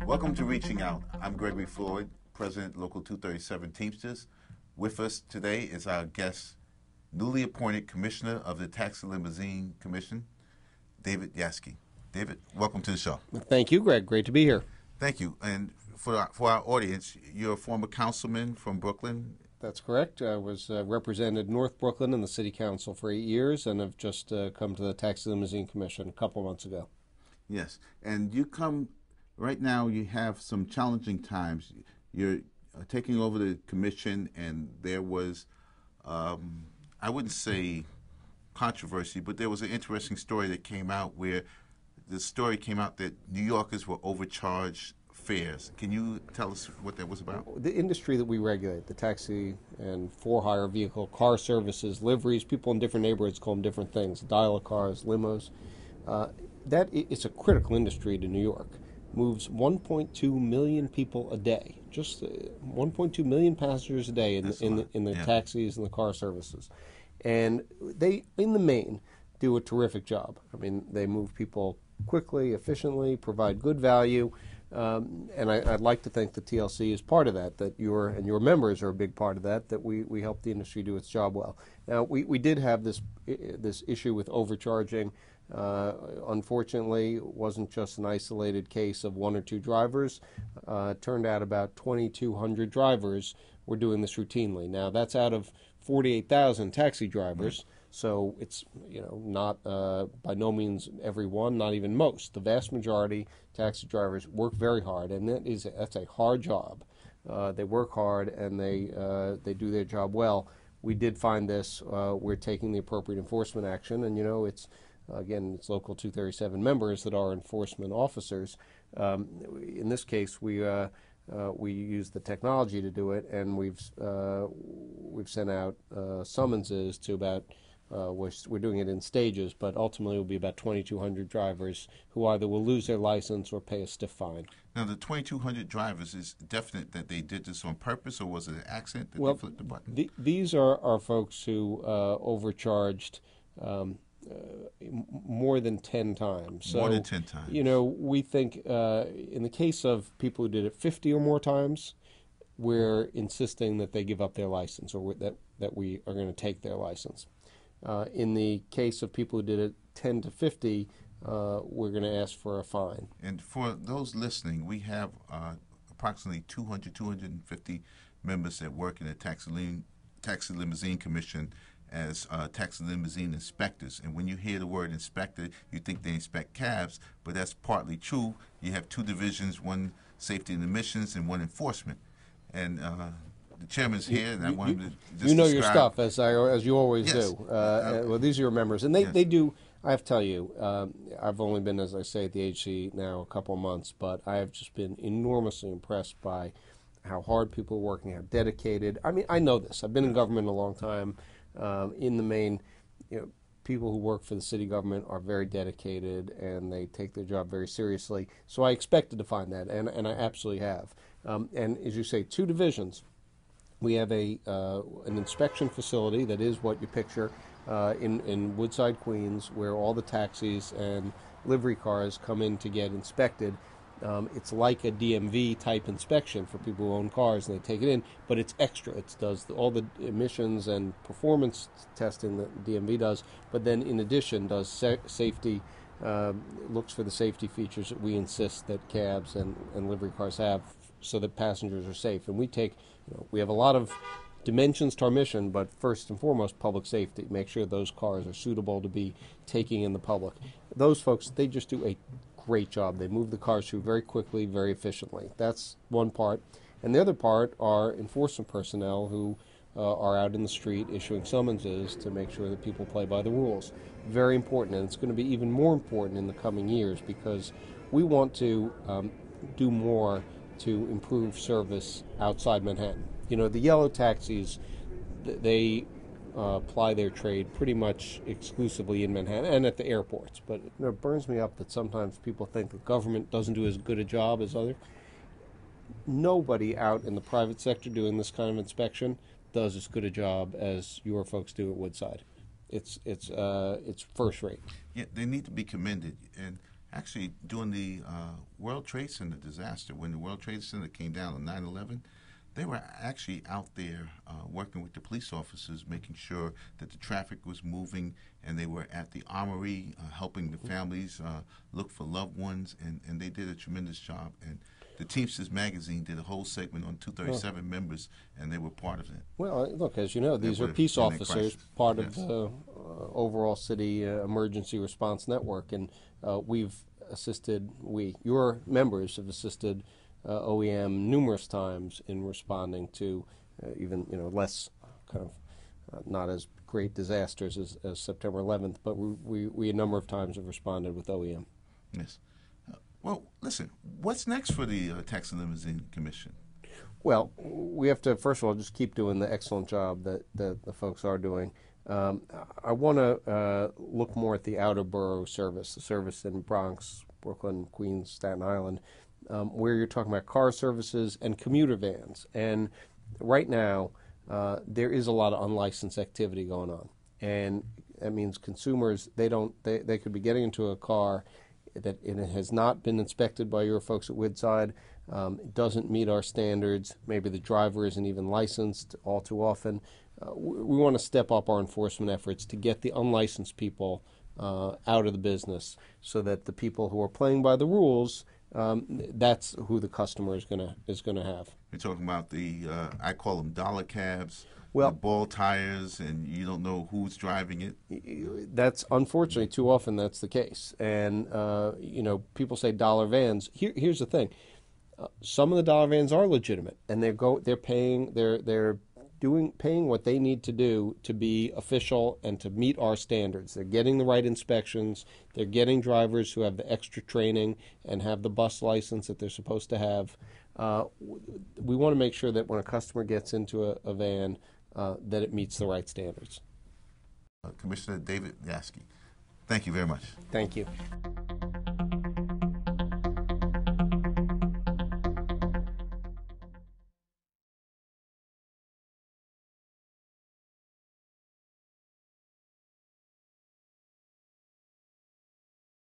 Welcome to Reaching Out. I'm Gregory Floyd, President Local 237 Teamsters. With us today is our guest, newly appointed Commissioner of the Taxi Limousine Commission, David Yassky. David, welcome to the show. Thank you, Greg. Great to be here. Thank you. And for our audience, you're a former councilman from Brooklyn. That's correct. I was represented North Brooklyn in the City Council for 8 years and have just come to the Taxi Limousine Commission a couple months ago. Yes. And you come, right now you have some challenging times. You're taking over the commission, and there was, I wouldn't say controversy, but there was an interesting story that came out where the story came out that New Yorkers were overcharged fares. Can you tell us what that was about? The industry that we regulate, the taxi and for-hire vehicle, car services, liveries, people in different neighborhoods call them different things, dial-a-cars, limos. That is a critical industry to New York. Moves 1.2 million people a day, just 1.2 million passengers a day in the taxis and the car services. And they, in the main, do a terrific job. I mean, they move people quickly, efficiently, provide good value, and I'd like to think the TLC is part of that, that your members are a big part of that, that we help the industry do its job well. Now, we did have this issue with overcharging. Unfortunately, it wasn't just an isolated case of one or two drivers. It turned out about 2,200 drivers were doing this routinely. Now, that's out of 48,000 taxi drivers. So it's, not by no means everyone, not even most. The vast majority taxi drivers work very hard, and that's a hard job. They work hard and they do their job well. We did find this. We're taking the appropriate enforcement action, and it's Local 237 members that are enforcement officers. In this case, we use the technology to do it, and we've sent out summonses to about. We're doing it in stages, but ultimately it will be about 2,200 drivers who either will lose their license or pay a stiff fine. Now, the 2,200 drivers, is definite that they did this on purpose, or was it an accident that they flipped the button? These are folks who overcharged more than 10 times. So, more than 10 times. We think in the case of people who did it 50 or more times, we're insisting that they give up their license, or that we are going to take their license. In the case of people who did it 10 to 50, we're going to ask for a fine. And for those listening, we have approximately 250 members that work in the Taxi Limousine Commission as taxi limousine inspectors. And when you hear the word inspector, you think they inspect cabs, but that's partly true. You have two divisions, one safety and emissions and one enforcement. And the chairman's here, and I want him to just your stuff, as you always do. Well, these are your members, and they do. I have to tell you, I've only been, as I say, at the agency now a couple of months, but I have just been enormously impressed by how hard people are working, how dedicated. I mean, I know this. I've been in government a long time. In the main, people who work for the city government are very dedicated, and they take their job very seriously. So I expected to find that, and I absolutely have. And as you say, two divisions. We have an inspection facility that is what you picture in Woodside, Queens, where all the taxis and livery cars come in to get inspected. It's like a DMV type inspection for people who own cars, and they take it in, but it's extra. It does all the emissions and performance testing that DMV does, but then in addition does safety, looks for the safety features that we insist that cabs and livery cars have, so that passengers are safe. And we take, we have a lot of dimensions to our mission, but first and foremost, public safety. Make sure those cars are suitable to be taking in the public. Those folks, they just do a great job. They move the cars through very quickly, very efficiently. That's one part. And the other part are enforcement personnel who are out in the street issuing summonses to make sure that people play by the rules. Very important, and it's going to be even more important in the coming years, because we want to do more to improve service outside Manhattan. The yellow taxis, they ply their trade pretty much exclusively in Manhattan and at the airports. But it burns me up that sometimes people think the government doesn't do as good a job as others. Nobody out in the private sector doing this kind of inspection does as good a job as your folks do at Woodside. it's first rate. Yeah, they need to be commended. And actually, during the World Trade Center disaster, when the World Trade Center came down on 9/11, they were actually out there working with the police officers, making sure that the traffic was moving, and they were at the armory helping the families look for loved ones, and they did a tremendous job. And the Teamsters magazine did a whole segment on 237 members, and they were part of it. Well, look, as you know, these are peace officers, part of the overall city emergency response network, and your members have assisted OEM numerous times in responding to even less kind of not as great disasters as September 11th, but we a number of times have responded with OEM. Yes. Well, listen, what's next for the Taxi Limousine Commission? Well, we have to, first of all, just keep doing the excellent job that the folks are doing. I want to look more at the outer borough service, the service in Bronx, Brooklyn, Queens, Staten Island, where you're talking about car services and commuter vans. And right now, there is a lot of unlicensed activity going on. And that means consumers, they could be getting into a car that it has not been inspected by your folks at Woodside. It doesn't meet our standards. Maybe the driver isn't even licensed all too often. We want to step up our enforcement efforts to get the unlicensed people out of the business, so that the people who are playing by the rules, that's who the customer is gonna have. You're talking about the I call them dollar cabs. Well, the ball tires, and you don't know who's driving it. That's unfortunately too often that's the case. And people say dollar vans. Here's the thing: some of the dollar vans are legitimate, and they're paying what they need to do to be official and to meet our standards. They're getting the right inspections. They're getting drivers who have the extra training and have the bus license that they're supposed to have. We want to make sure that when a customer gets into a van, that it meets the right standards. Commissioner David Yassky, thank you very much. Thank you.